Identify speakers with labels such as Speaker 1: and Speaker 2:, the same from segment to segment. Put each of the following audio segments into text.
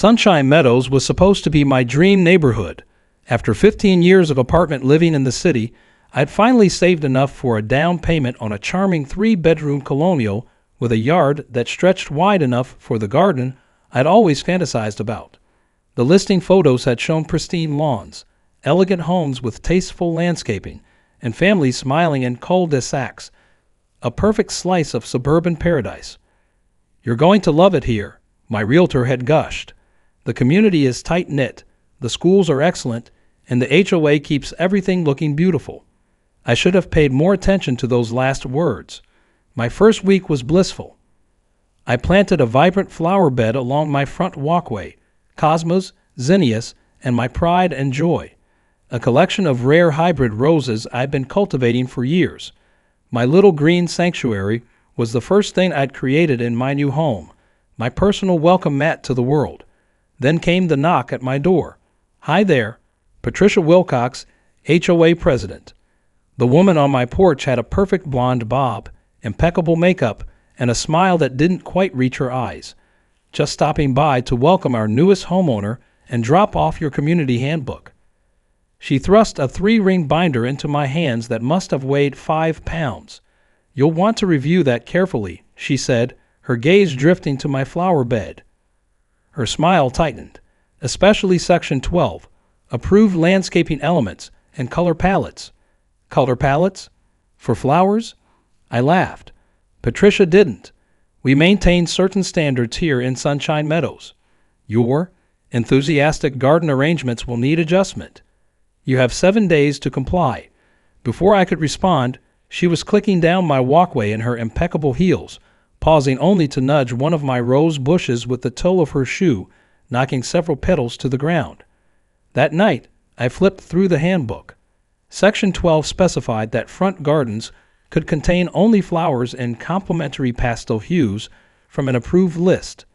Speaker 1: Sunshine Meadows was supposed to be my dream neighborhood. After 15 years of apartment living in the city, I'd finally saved enough for a down payment on a charming 3-bedroom colonial with a yard that stretched wide enough for the garden I'd always fantasized about. The listing photos had shown pristine lawns, elegant homes with tasteful landscaping, and families smiling in cul-de-sacs, a perfect slice of suburban paradise. "You're going to love it here," my realtor had gushed. "The community is tight-knit, the schools are excellent, and the HOA keeps everything looking beautiful." I should have paid more attention to those last words. My first week was blissful. I planted a vibrant flower bed along my front walkway, cosmos, zinnias, and my pride and joy, a collection of rare hybrid roses I'd been cultivating for years. My little green sanctuary was the first thing I'd created in my new home, my personal welcome mat to the world. Then came the knock at my door. "Hi there, Patricia Wilcox, HOA president." The woman on my porch had a perfect blonde bob, impeccable makeup, and a smile that didn't quite reach her eyes. "Just stopping by to welcome our newest homeowner and drop off your community handbook." She thrust a 3-ring binder into my hands that must have weighed 5 pounds. "You'll want to review that carefully," she said, her gaze drifting to my flower bed. Her smile tightened. "Especially Section 12, approved landscaping elements and color palettes." "Color palettes? For flowers?" I laughed. "Patricia didn't. We maintain certain standards here in Sunshine Meadows. Your enthusiastic garden arrangements will need adjustment. You have 7 days to comply." Before I could respond, she was clicking down my walkway in her impeccable heels, pausing only to nudge one of my rose bushes with the toe of her shoe, knocking several petals to the ground. That night, I flipped through the handbook. Section 12 specified that front gardens could contain only flowers in complementary pastel hues from an approved list.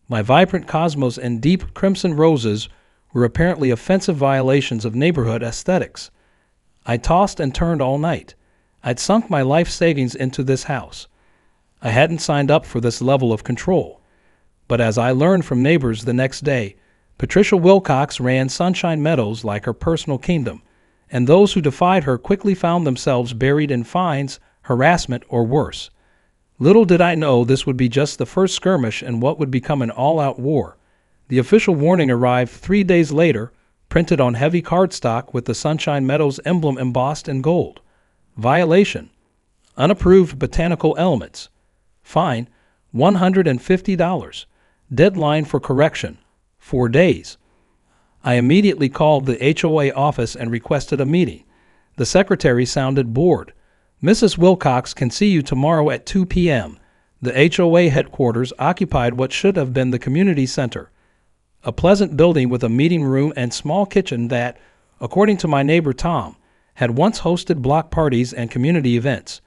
Speaker 1: My vibrant cosmos and deep crimson roses were apparently offensive violations of neighborhood aesthetics. I tossed and turned all night. I'd sunk my life savings into this house. I hadn't signed up for this level of control. But as I learned from neighbors the next day, Patricia Wilcox ran Sunshine Meadows like her personal kingdom, and those who defied her quickly found themselves buried in fines, harassment, or worse. Little did I know this would be just the first skirmish in what would become an all-out war. The official warning arrived 3 days later, printed on heavy cardstock with the Sunshine Meadows emblem embossed in gold. Violation: unapproved botanical elements. Fine: $150. Deadline for correction: 4 days. I immediately called the HOA office and requested a meeting. The secretary sounded bored. "Mrs. Wilcox can see you tomorrow at 2 p.m. The HOA headquarters occupied what should have been the community center, a pleasant building with a meeting room and small kitchen that, according to my neighbor Tom, had once hosted block parties and community events.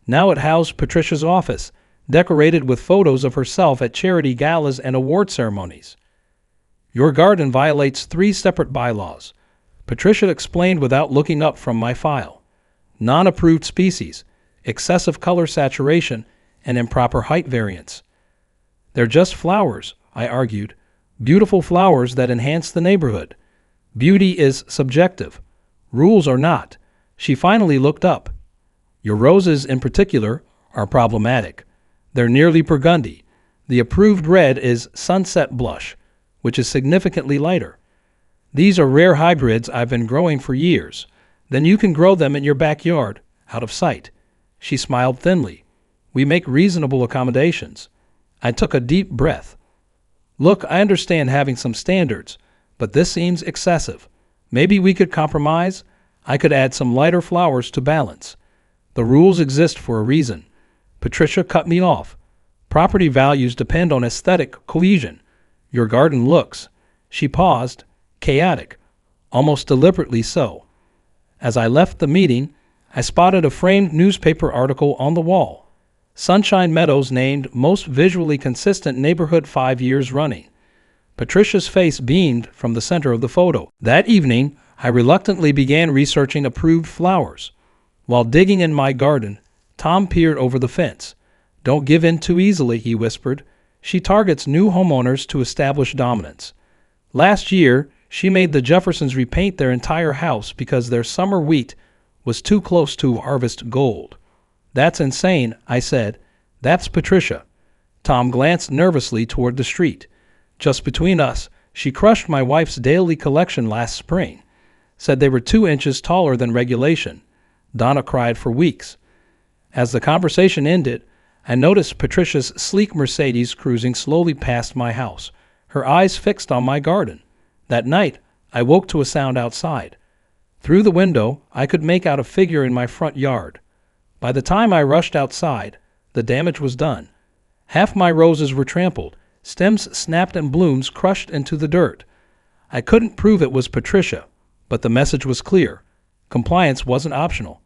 Speaker 1: Now it housed Patricia's office, decorated with photos of herself at charity galas and award ceremonies. "Your garden violates 3 separate bylaws," Patricia explained without looking up from my file. "Non-approved species, excessive color saturation, and improper height variance." "They're just flowers," I argued. "Beautiful flowers that enhance the neighborhood. Beauty is subjective. Rules are not." She finally looked up. "Your roses in particular are problematic. They're nearly burgundy. The approved red is sunset blush, which is significantly lighter. These are rare hybrids I've been growing for years. Then you can grow them in your backyard, out of sight." She smiled thinly. "We make reasonable accommodations." I took a deep breath. "Look, I understand having some standards, but this seems excessive. Maybe we could compromise. I could add some lighter flowers to balance." "The rules exist for a reason." Patricia cut me off. "Property values depend on aesthetic cohesion. Your garden looks," she paused, "chaotic, almost deliberately so." As I left the meeting, I spotted a framed newspaper article on the wall. Sunshine Meadows named most visually consistent neighborhood 5 years running. Patricia's face beamed from the center of the photo. That evening, I reluctantly began researching approved flowers. While digging in my garden, Tom peered over the fence. "Don't give in too easily," he whispered. "She targets new homeowners to establish dominance." Last year, she made the Jeffersons repaint their entire house because their summer wheat was too close to harvest gold. That's insane, I said. That's Patricia. Tom glanced nervously toward the street. Just between us, she crushed my wife's daily collection last spring. Said they were 2 inches taller than regulation. Donna cried for weeks. As the conversation ended, I noticed Patricia's sleek Mercedes cruising slowly past my house, her eyes fixed on my garden. That night, I woke to a sound outside. Through the window, I could make out a figure in my front yard. By the time I rushed outside, the damage was done. Half my roses were trampled, stems snapped and blooms crushed into the dirt. I couldn't prove it was Patricia, but the message was clear. Compliance wasn't optional.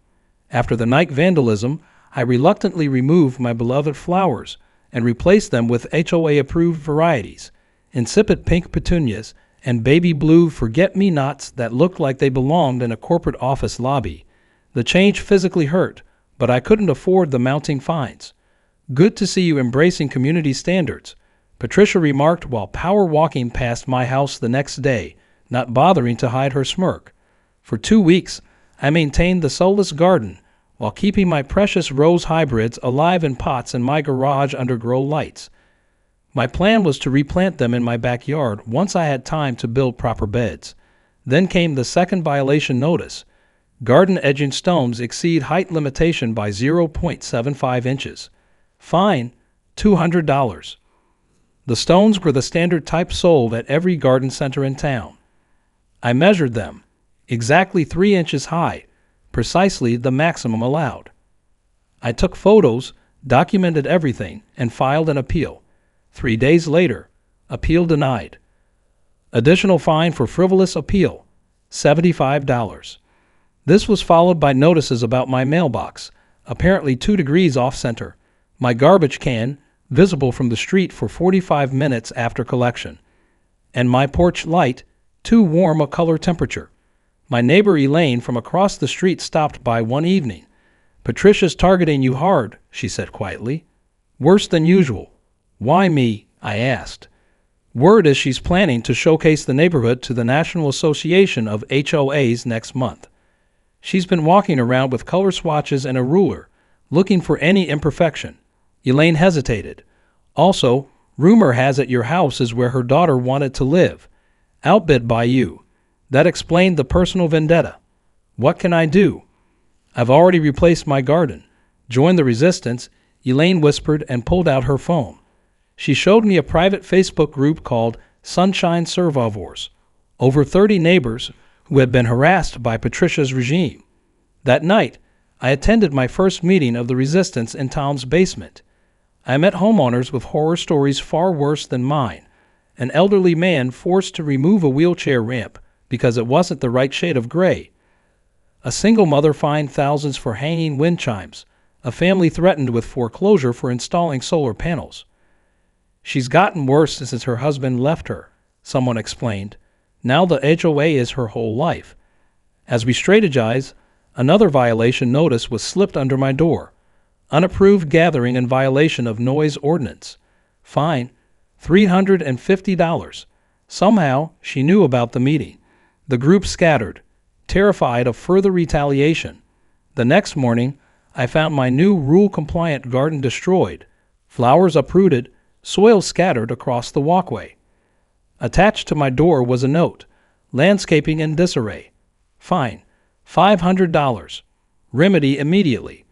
Speaker 1: After the night vandalism, I reluctantly removed my beloved flowers and replaced them with HOA-approved varieties, insipid pink petunias and baby blue forget-me-nots that looked like they belonged in a corporate office lobby. The change physically hurt, but I couldn't afford the mounting fines. Good to see you embracing community standards, Patricia remarked while power walking past my house the next day, not bothering to hide her smirk. For 2 weeks, I maintained the soulless garden while keeping my precious rose hybrids alive in pots in my garage under grow lights. My plan was to replant them in my backyard once I had time to build proper beds. Then came the second violation notice. Garden edging stones exceed height limitation by 0.75 inches. Fine, $200. The stones were the standard type sold at every garden center in town. I measured them, exactly 3 inches high, precisely the maximum allowed. I took photos, documented everything, and filed an appeal. 3 days later, appeal denied. Additional fine for frivolous appeal, $75. This was followed by notices about my mailbox, apparently 2 degrees off-center, my garbage can, visible from the street for 45 minutes after collection, and my porch light, too warm a color temperature. My neighbor Elaine from across the street stopped by one evening. "Patricia's targeting you hard," she said quietly. "Worse than usual." "Why me?" I asked. "Word is she's planning to showcase the neighborhood to the National Association of HOAs next month. She's been walking around with color swatches and a ruler, looking for any imperfection." Elaine hesitated. "Also, rumor has it your house is where her daughter wanted to live. Outbid by you. That explained the personal vendetta. What can I do?" "I've already replaced my garden. Join the resistance," Elaine whispered and pulled out her phone. She showed me a private Facebook group called Sunshine Survivors. Over 30 neighbors who had been harassed by Patricia's regime. That night, I attended my first meeting of the resistance in Tom's basement. I met homeowners with horror stories far worse than mine. An elderly man forced to remove a wheelchair ramp because it wasn't the right shade of gray. A single mother fined thousands for hanging wind chimes. A family threatened with foreclosure for installing solar panels. "She's gotten worse since her husband left her," someone explained. "Now the HOA is her whole life." As we strategized, another violation notice was slipped under my door. Unapproved gathering in violation of noise ordinance. Fine, $350. Somehow, she knew about the meeting. The group scattered, terrified of further retaliation. The next morning, I found my new rule-compliant garden destroyed, flowers uprooted, soil scattered across the walkway. Attached to my door was a note, "Landscaping in disarray. Fine, $500. Remedy immediately."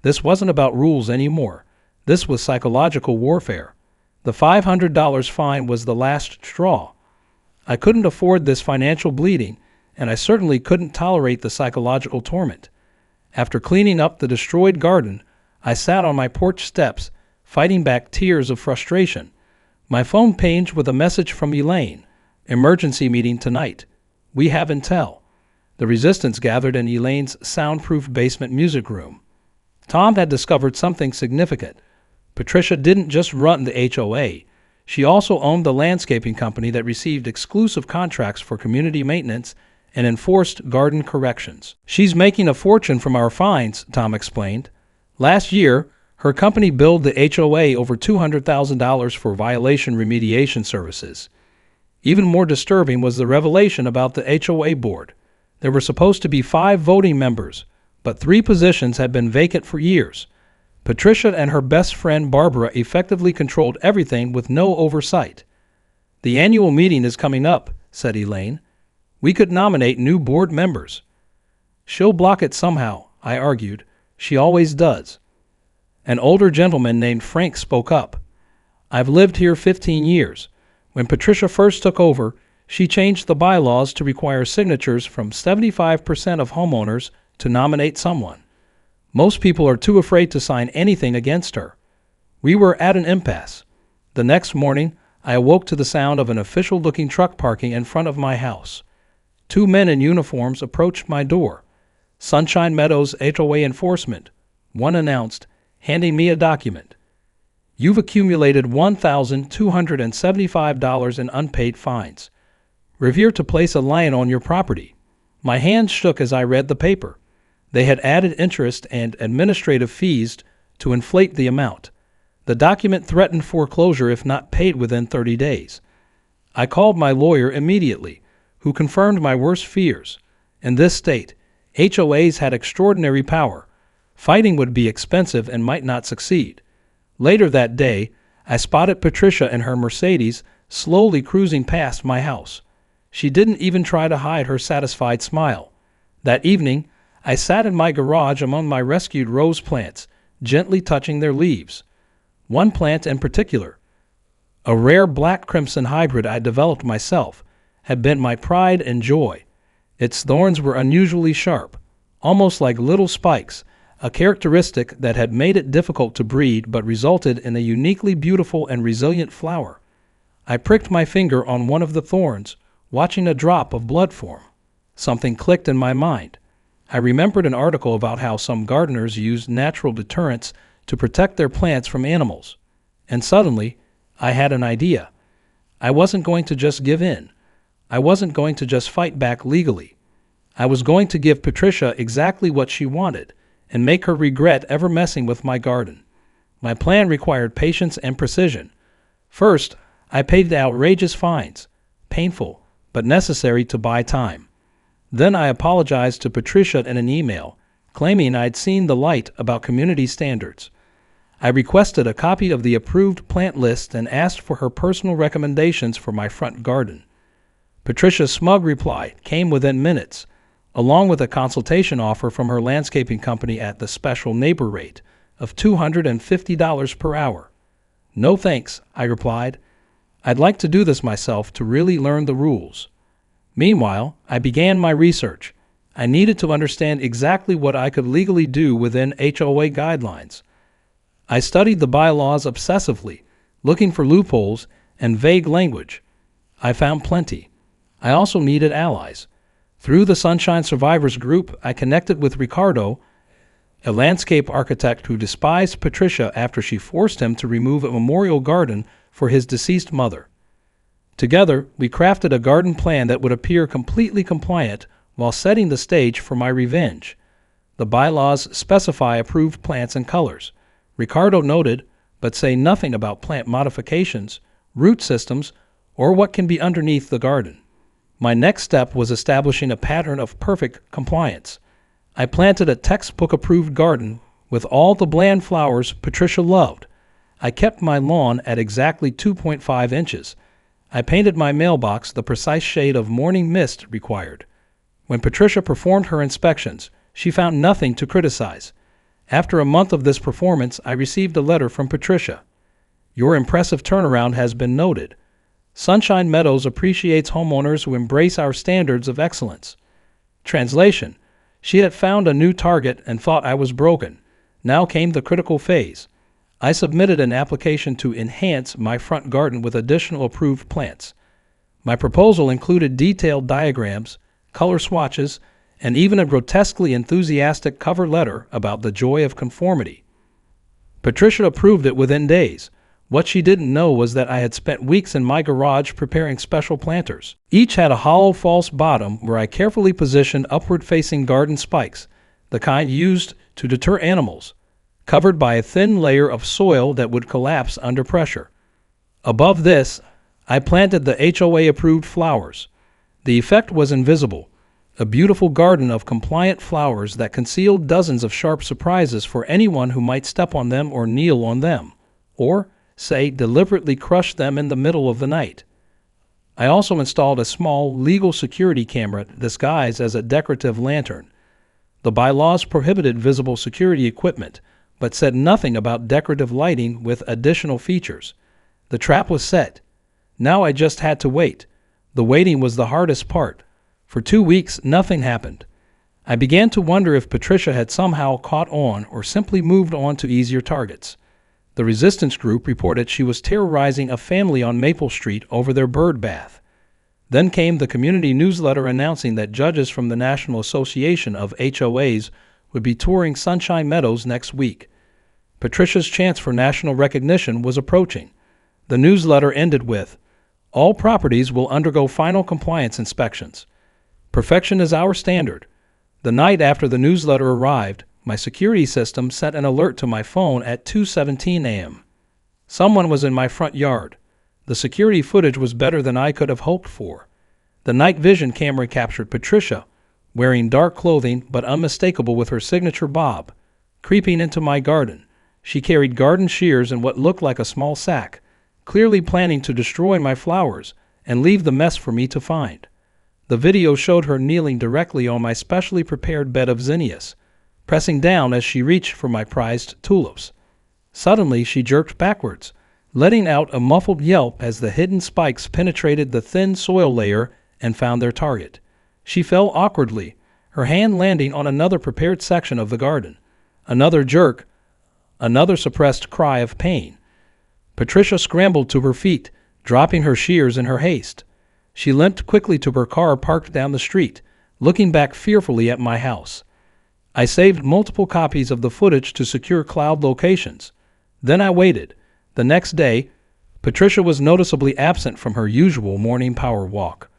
Speaker 1: This wasn't about rules anymore. This was psychological warfare. The $500 fine was the last straw. I couldn't afford this financial bleeding, and I certainly couldn't tolerate the psychological torment. After cleaning up the destroyed garden, I sat on my porch steps, fighting back tears of frustration. My phone pinged with a message from Elaine. "Emergency meeting tonight. We have intel." The resistance gathered in Elaine's soundproof basement music room. Tom had discovered something significant. Patricia didn't just run the HOA. She also owned the landscaping company that received exclusive contracts for community maintenance and enforced garden corrections. "She's making a fortune from our fines," Tom explained. "Last year, her company billed the HOA over $200,000 for violation remediation services. Even more disturbing was the revelation about the HOA board. There were supposed to be 5 voting members, but 3 positions had been vacant for years. Patricia and her best friend Barbara effectively controlled everything with no oversight. "The annual meeting is coming up," said Elaine. "We could nominate new board members." "She'll block it somehow," I argued. "She always does." An older gentleman named Frank spoke up. "I've lived here 15 years. When Patricia first took over, she changed the bylaws to require signatures from 75% of homeowners to nominate someone. Most people are too afraid to sign anything against her. We were at an impasse. The next morning, I awoke to the sound of an official-looking truck parking in front of my house. 2 men in uniforms approached my door. Sunshine Meadows HOA enforcement, one announced, handing me a document. "You've accumulated $1,275 in unpaid fines. Revere to place a lion on your property." My hands shook as I read the paper. They had added interest and administrative fees to inflate the amount. The document threatened foreclosure if not paid within 30 days. I called my lawyer immediately, who confirmed my worst fears. In this state, HOAs had extraordinary power. Fighting would be expensive and might not succeed. Later that day, I spotted Patricia in her Mercedes slowly cruising past my house. She didn't even try to hide her satisfied smile. That evening, I sat in my garage among my rescued rose plants, gently touching their leaves. One plant in particular, a rare black crimson hybrid I developed myself, had been my pride and joy. Its thorns were unusually sharp, almost like little spikes, a characteristic that had made it difficult to breed but resulted in a uniquely beautiful and resilient flower. I pricked my finger on one of the thorns, watching a drop of blood form. Something clicked in my mind. I remembered an article about how some gardeners use natural deterrents to protect their plants from animals. And suddenly, I had an idea. I wasn't going to just give in. I wasn't going to just fight back legally. I was going to give Patricia exactly what she wanted and make her regret ever messing with my garden. My plan required patience and precision. First, I paid the outrageous fines, painful but necessary to buy time. Then I apologized to Patricia in an email, claiming I'd seen the light about community standards. I requested a copy of the approved plant list and asked for her personal recommendations for my front garden. Patricia's smug reply came within minutes, along with a consultation offer from her landscaping company at the special neighbor rate of $250 per hour. "No thanks," I replied. "I'd like to do this myself to really learn the rules." Meanwhile, I began my research. I needed to understand exactly what I could legally do within HOA guidelines. I studied the bylaws obsessively, looking for loopholes and vague language. I found plenty. I also needed allies. Through the Sunshine Survivors group, I connected with Ricardo, a landscape architect who despised Patricia after she forced him to remove a memorial garden for his deceased mother. Together, we crafted a garden plan that would appear completely compliant while setting the stage for my revenge. The bylaws specify approved plants and colors, Ricardo noted, but say nothing about plant modifications, root systems, or what can be underneath the garden. My next step was establishing a pattern of perfect compliance. I planted a textbook-approved garden with all the bland flowers Patricia loved. I kept my lawn at exactly 2.5 inches. I painted my mailbox the precise shade of morning mist required. When Patricia performed her inspections, she found nothing to criticize. After a month of this performance, I received a letter from Patricia. "Your impressive turnaround has been noted. Sunshine Meadows appreciates homeowners who embrace our standards of excellence." Translation: she had found a new target and thought I was broken. Now came the critical phase. I submitted an application to enhance my front garden with additional approved plants. My proposal included detailed diagrams, color swatches, and even a grotesquely enthusiastic cover letter about the joy of conformity. Patricia approved it within days. What she didn't know was that I had spent weeks in my garage preparing special planters. Each had a hollow false bottom where I carefully positioned upward-facing garden spikes, the kind used to deter animals, covered by a thin layer of soil that would collapse under pressure. Above this, I planted the HOA-approved flowers. The effect was invisible, a beautiful garden of compliant flowers that concealed dozens of sharp surprises for anyone who might step on them or kneel on them, or, say, deliberately crush them in the middle of the night. I also installed a small, legal security camera disguised as a decorative lantern. The bylaws prohibited visible security equipment, but said nothing about decorative lighting with additional features. The trap was set. Now I just had to wait. The waiting was the hardest part. For 2 weeks, nothing happened. I began to wonder if Patricia had somehow caught on or simply moved on to easier targets. The resistance group reported she was terrorizing a family on Maple Street over their bird bath. Then came the community newsletter announcing that judges from the National Association of HOAs would be touring Sunshine Meadows next week. Patricia's chance for national recognition was approaching. The newsletter ended with, "All properties will undergo final compliance inspections. Perfection is our standard." The night after the newsletter arrived, my security system sent an alert to my phone at 2:17 a.m. Someone was in my front yard. The security footage was better than I could have hoped for. The night vision camera captured Patricia, wearing dark clothing but unmistakable with her signature bob, creeping into my garden. She carried garden shears in what looked like a small sack, clearly planning to destroy my flowers and leave the mess for me to find. The video showed her kneeling directly on my specially prepared bed of zinnias, pressing down as she reached for my prized tulips. Suddenly, she jerked backwards, letting out a muffled yelp as the hidden spikes penetrated the thin soil layer and found their target. She fell awkwardly, her hand landing on another prepared section of the garden. Another jerk, another suppressed cry of pain. Patricia scrambled to her feet, dropping her shears in her haste. She limped quickly to her car parked down the street, looking back fearfully at my house. I saved multiple copies of the footage to secure cloud locations. Then I waited. The next day, Patricia was noticeably absent from her usual morning power walk.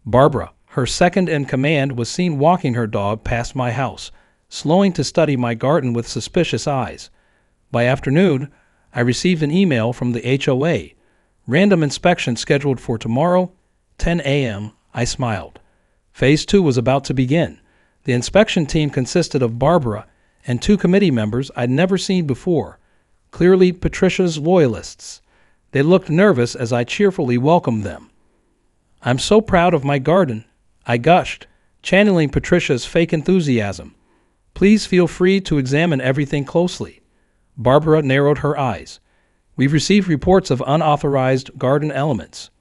Speaker 1: Barbara, her second in command, was seen walking her dog past my house, slowing to study my garden with suspicious eyes. By afternoon, I received an email from the HOA. Random inspection scheduled for tomorrow, 10 a.m. I smiled. Phase 2 was about to begin. The inspection team consisted of Barbara and 2 committee members I'd never seen before, clearly Patricia's loyalists. They looked nervous as I cheerfully welcomed them. "I'm so proud of my garden," I gushed, channeling Patricia's fake enthusiasm. "Please feel free to examine everything closely." Barbara narrowed her eyes. "We've received reports of unauthorized garden elements."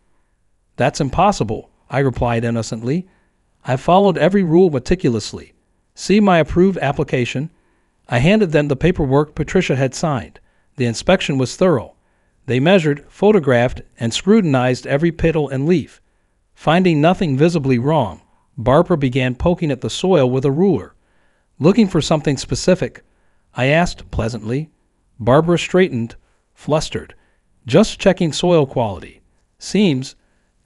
Speaker 1: "That's impossible," I replied innocently. "I've followed every rule meticulously. See my approved application." I handed them the paperwork Patricia had signed. The inspection was thorough. They measured, photographed, and scrutinized every petal and leaf. Finding nothing visibly wrong, Barbara began poking at the soil with a ruler. Looking for something specific, I asked pleasantly. Barbara straightened, flustered. "Just checking soil quality. Seems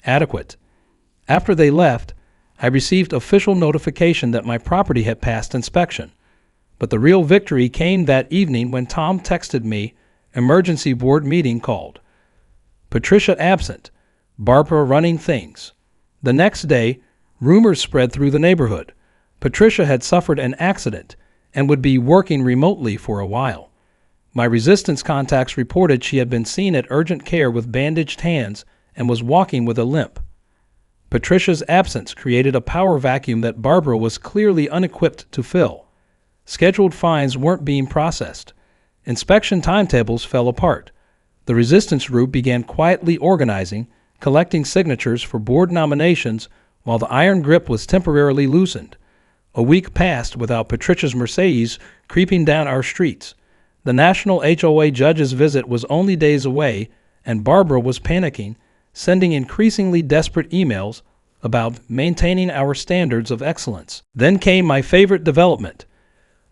Speaker 1: adequate." After they left, I received official notification that my property had passed inspection. But the real victory came that evening when Tom texted me, "Emergency board meeting called. Patricia absent, Barbara running things." The next day, rumors spread through the neighborhood. Patricia had suffered an accident and would be working remotely for a while. My resistance contacts reported she had been seen at urgent care with bandaged hands and was walking with a limp. Patricia's absence created a power vacuum that Barbara was clearly unequipped to fill. Scheduled fines weren't being processed. Inspection timetables fell apart. The resistance group began quietly organizing, collecting signatures for board nominations while the iron grip was temporarily loosened. A week passed without Patricia's Mercedes creeping down our streets. The National HOA judge's visit was only days away, and Barbara was panicking, sending increasingly desperate emails about maintaining our standards of excellence. Then came my favorite development,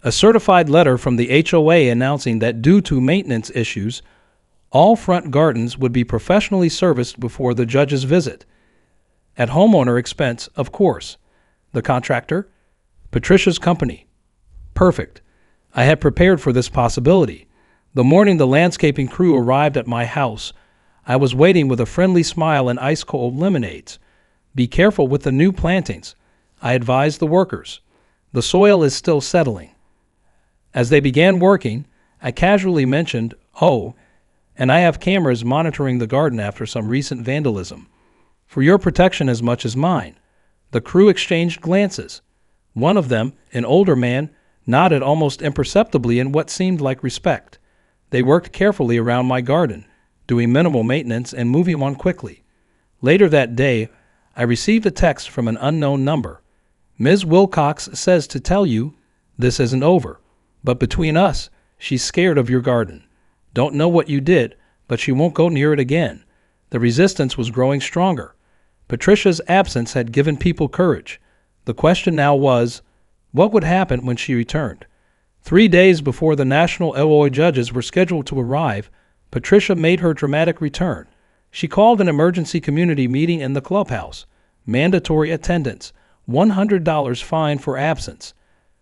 Speaker 1: a certified letter from the HOA announcing that due to maintenance issues, all front gardens would be professionally serviced before the judge's visit. At homeowner expense, of course. The contractor? Patricia's company. Perfect. I had prepared for this possibility. The morning the landscaping crew arrived at my house, I was waiting with a friendly smile and ice-cold lemonades. Be careful with the new plantings, I advised the workers. The soil is still settling. As they began working, I casually mentioned, "Oh, and I have cameras monitoring the garden after some recent vandalism. For your protection as much as mine." The crew exchanged glances. One of them, an older man, nodded almost imperceptibly in what seemed like respect. They worked carefully around my garden, doing minimal maintenance and moving on quickly. Later that day, I received a text from an unknown number. "Ms. Wilcox says to tell you this isn't over, but between us, she's scared of your garden. Don't know what you did, but she won't go near it again." The resistance was growing stronger. Patricia's absence had given people courage. The question now was, what would happen when she returned? 3 days before the national HOA judges were scheduled to arrive, Patricia made her dramatic return. She called an emergency community meeting in the clubhouse. Mandatory attendance, $100 fine for absence.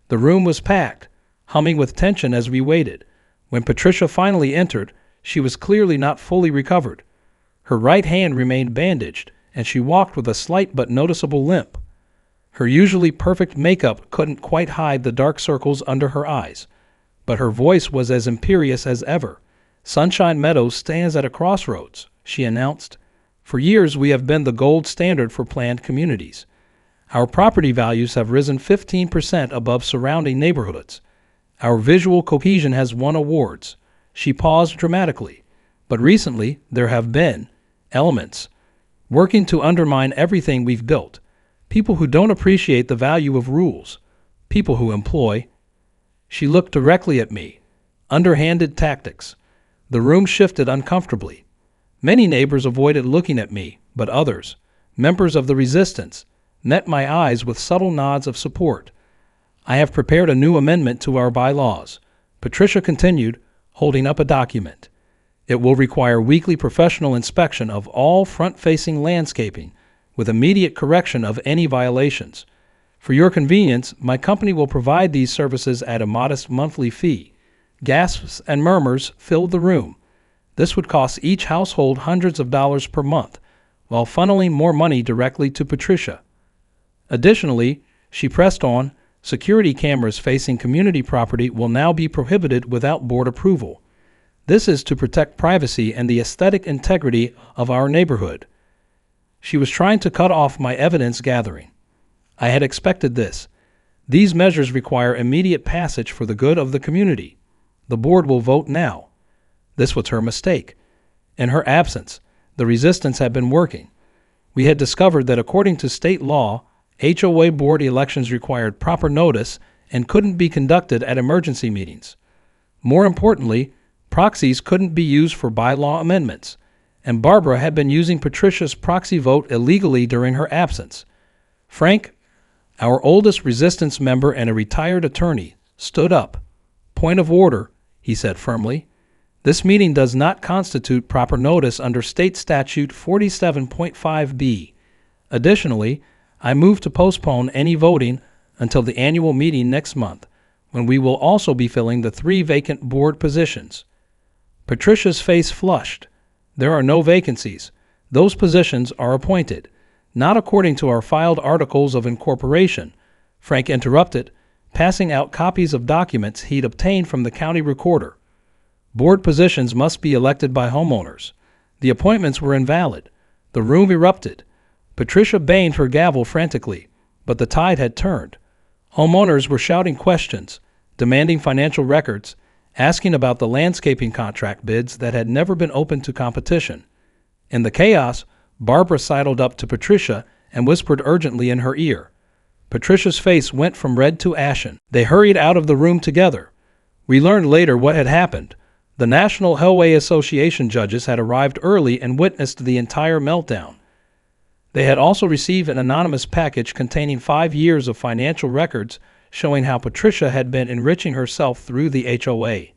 Speaker 1: The room was packed, humming with tension as we waited. When Patricia finally entered, she was clearly not fully recovered. Her right hand remained bandaged, and she walked with a slight but noticeable limp. Her usually perfect makeup couldn't quite hide the dark circles under her eyes, but her voice was as imperious as ever. "Sunshine Meadows stands at a crossroads," she announced. "For years we have been the gold standard for planned communities. Our property values have risen 15% above surrounding neighborhoods. Our visual cohesion has won awards." She paused dramatically. "But recently there have been elements working to undermine everything we've built. People who don't appreciate the value of rules. People who employ—" She looked directly at me. "Underhanded tactics." The room shifted uncomfortably. Many neighbors avoided looking at me, but others, members of the resistance, met my eyes with subtle nods of support. "I have prepared a new amendment to our bylaws," Patricia continued, holding up a document. "It will require weekly professional inspection of all front-facing landscaping, with immediate correction of any violations. For your convenience, my company will provide these services at a modest monthly fee." Gasps and murmurs filled the room. This would cost each household hundreds of dollars per month, while funneling more money directly to Patricia. Additionally, she pressed on, security cameras facing community property will now be prohibited without board approval. This is to protect privacy and the aesthetic integrity of our neighborhood. She was trying to cut off my evidence gathering. I had expected this. These measures require immediate passage for the good of the community. The board will vote now. This was her mistake. In her absence, the resistance had been working. We had discovered that according to state law, HOA board elections required proper notice and couldn't be conducted at emergency meetings. More importantly, proxies couldn't be used for bylaw amendments, and Barbara had been using Patricia's proxy vote illegally during her absence. Frank, our oldest resistance member and a retired attorney, stood up. "Point of order," he said firmly. "This meeting does not constitute proper notice under State Statute 47.5b. Additionally, I move to postpone any voting until the annual meeting next month, when we will also be filling the 3 vacant board positions." Patricia's face flushed. "There are no vacancies. Those positions are appointed, not according to our filed articles of incorporation," Frank interrupted, passing out copies of documents he'd obtained from the county recorder. "Board positions must be elected by homeowners. The appointments were invalid." The room erupted. Patricia banged her gavel frantically, but the tide had turned. Homeowners were shouting questions, demanding financial records, asking about the landscaping contract bids that had never been open to competition. In the chaos, Barbara sidled up to Patricia and whispered urgently in her ear. Patricia's face went from red to ashen. They hurried out of the room together. We learned later what had happened. The National HOA Association judges had arrived early and witnessed the entire meltdown. They had also received an anonymous package containing 5 years of financial records showing how Patricia had been enriching herself through the HOA.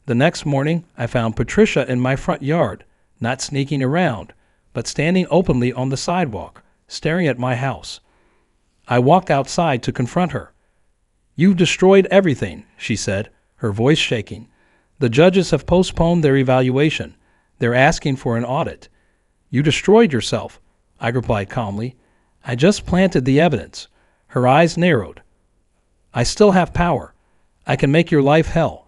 Speaker 1: The next morning, I found Patricia in my front yard, not sneaking around, but standing openly on the sidewalk, staring at my house. I walked outside to confront her. "You've destroyed everything," she said, her voice shaking. "The judges have postponed their evaluation. They're asking for an audit. You destroyed yourself, I replied calmly. I just planted the evidence. Her eyes narrowed. I still have power. I can make your life hell.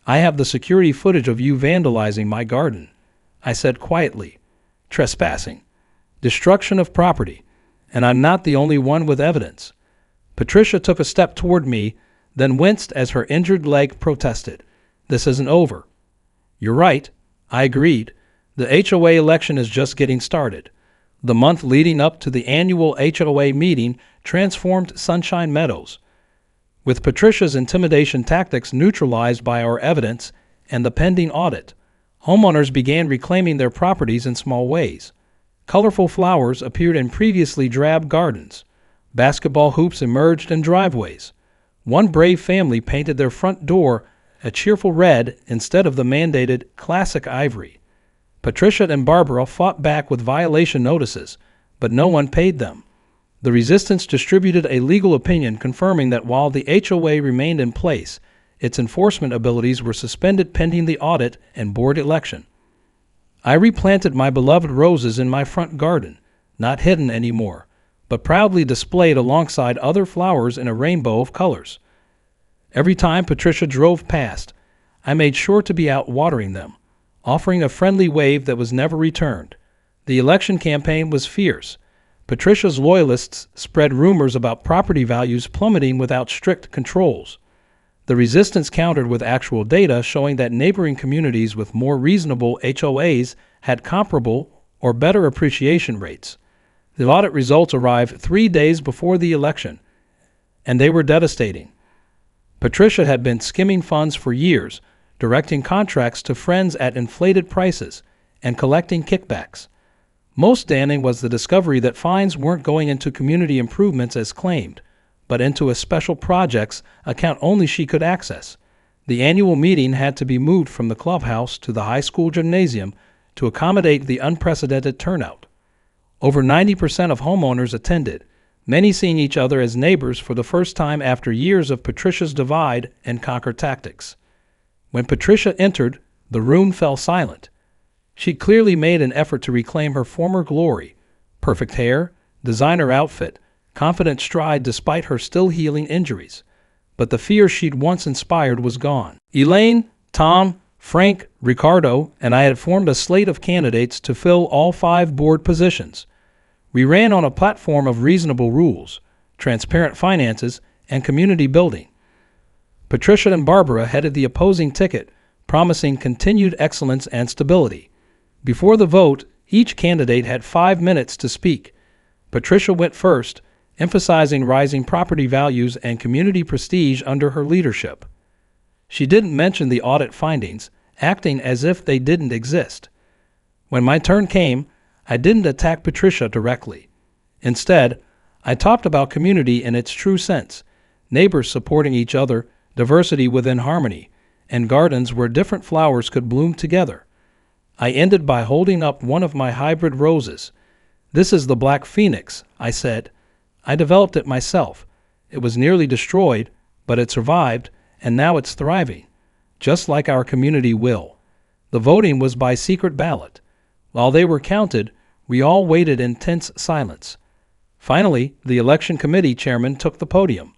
Speaker 1: I have the security footage of you vandalizing my garden, I said quietly. Trespassing. Destruction of property. And I'm not the only one with evidence. Patricia took a step toward me, then winced as her injured leg protested. This isn't over. You're right, I agreed. The HOA election is just getting started. The month leading up to the annual HOA meeting transformed Sunshine Meadows. With Patricia's intimidation tactics neutralized by our evidence and the pending audit, homeowners began reclaiming their properties in small ways. Colorful flowers appeared in previously drab gardens. Basketball hoops emerged in driveways. One brave family painted their front door a cheerful red instead of the mandated classic ivory. Patricia and Barbara fought back with violation notices, but no one paid them. The resistance distributed a legal opinion confirming that while the HOA remained in place, its enforcement abilities were suspended pending the audit and board election. I replanted my beloved roses in my front garden, not hidden anymore, but proudly displayed alongside other flowers in a rainbow of colors. Every time Patricia drove past, I made sure to be out watering them, offering a friendly wave that was never returned. The election campaign was fierce. Patricia's loyalists spread rumors about property values plummeting without strict controls. The resistance countered with actual data showing that neighboring communities with more reasonable HOAs had comparable or better appreciation rates. The audit results arrived 3 days before the election, and they were devastating. Patricia had been skimming funds for years, directing contracts to friends at inflated prices, and collecting kickbacks. Most damning was the discovery that fines weren't going into community improvements as claimed, but into a special projects account only she could access. The annual meeting had to be moved from the clubhouse to the high school gymnasium to accommodate the unprecedented turnout. Over 90% of homeowners attended, many seeing each other as neighbors for the first time after years of Patricia's divide and conquer tactics. When Patricia entered, the room fell silent. She clearly made an effort to reclaim her former glory. Perfect hair, designer outfit, confident stride despite her still healing injuries. But the fear she'd once inspired was gone. Elaine, Tom, Frank, Ricardo, and I had formed a slate of candidates to fill all 5 board positions. We ran on a platform of reasonable rules, transparent finances, and community building. Patricia and Barbara headed the opposing ticket, promising continued excellence and stability. Before the vote, each candidate had 5 minutes to speak. Patricia went first, emphasizing rising property values and community prestige under her leadership. She didn't mention the audit findings, acting as if they didn't exist. When my turn came, I didn't attack Patricia directly. Instead, I talked about community in its true sense, neighbors supporting each other, diversity within harmony, and gardens where different flowers could bloom together. I ended by holding up one of my hybrid roses. This is the Black Phoenix, I said. I developed it myself. It was nearly destroyed, but it survived, and now it's thriving, just like our community will. The voting was by secret ballot. While they were counted, we all waited in tense silence. Finally, the election committee chairman took the podium.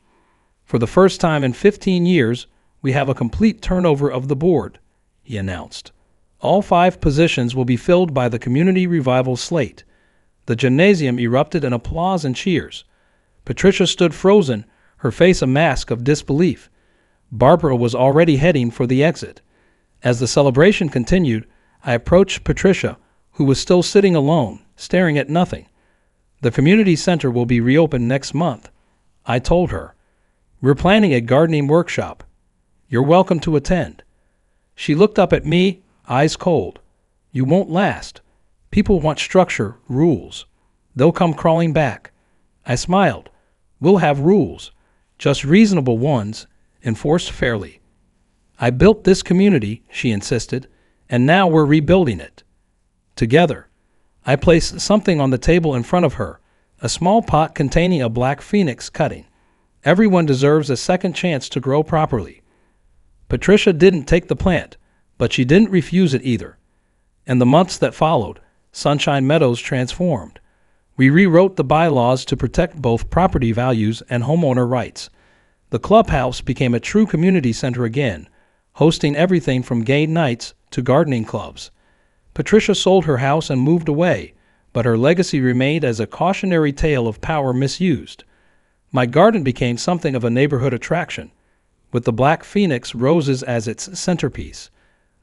Speaker 1: For the first time in 15 years, we have a complete turnover of the board, he announced. All 5 positions will be filled by the community revival slate. The gymnasium erupted in applause and cheers. Patricia stood frozen, her face a mask of disbelief. Barbara was already heading for the exit. As the celebration continued, I approached Patricia, who was still sitting alone, staring at nothing. The community center will be reopened next month, I told her. We're planning a gardening workshop. You're welcome to attend. She looked up at me, eyes cold. You won't last. People want structure, rules. They'll come crawling back. I smiled. We'll have rules, just reasonable ones, enforced fairly. I built this community, she insisted, and now we're rebuilding it. Together. I placed something on the table in front of her, a small pot containing a black phoenix cutting. Everyone deserves a second chance to grow properly. Patricia didn't take the plant, but she didn't refuse it either. In the months that followed, Sunshine Meadows transformed. We rewrote the bylaws to protect both property values and homeowner rights. The clubhouse became a true community center again, hosting everything from game nights to gardening clubs. Patricia sold her house and moved away, but her legacy remained as a cautionary tale of power misused. My garden became something of a neighborhood attraction, with the black phoenix roses as its centerpiece.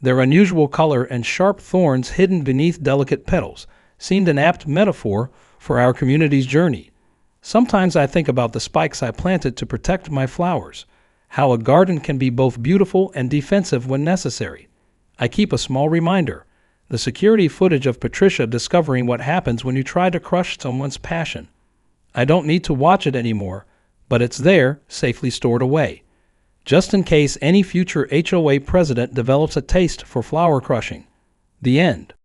Speaker 1: Their unusual color and sharp thorns hidden beneath delicate petals seemed an apt metaphor for our community's journey. Sometimes I think about the spikes I planted to protect my flowers, how a garden can be both beautiful and defensive when necessary. I keep a small reminder, the security footage of Patricia discovering what happens when you try to crush someone's passion. I don't need to watch it anymore, but it's there, safely stored away, just in case any future HOA president develops a taste for flower crushing. The end.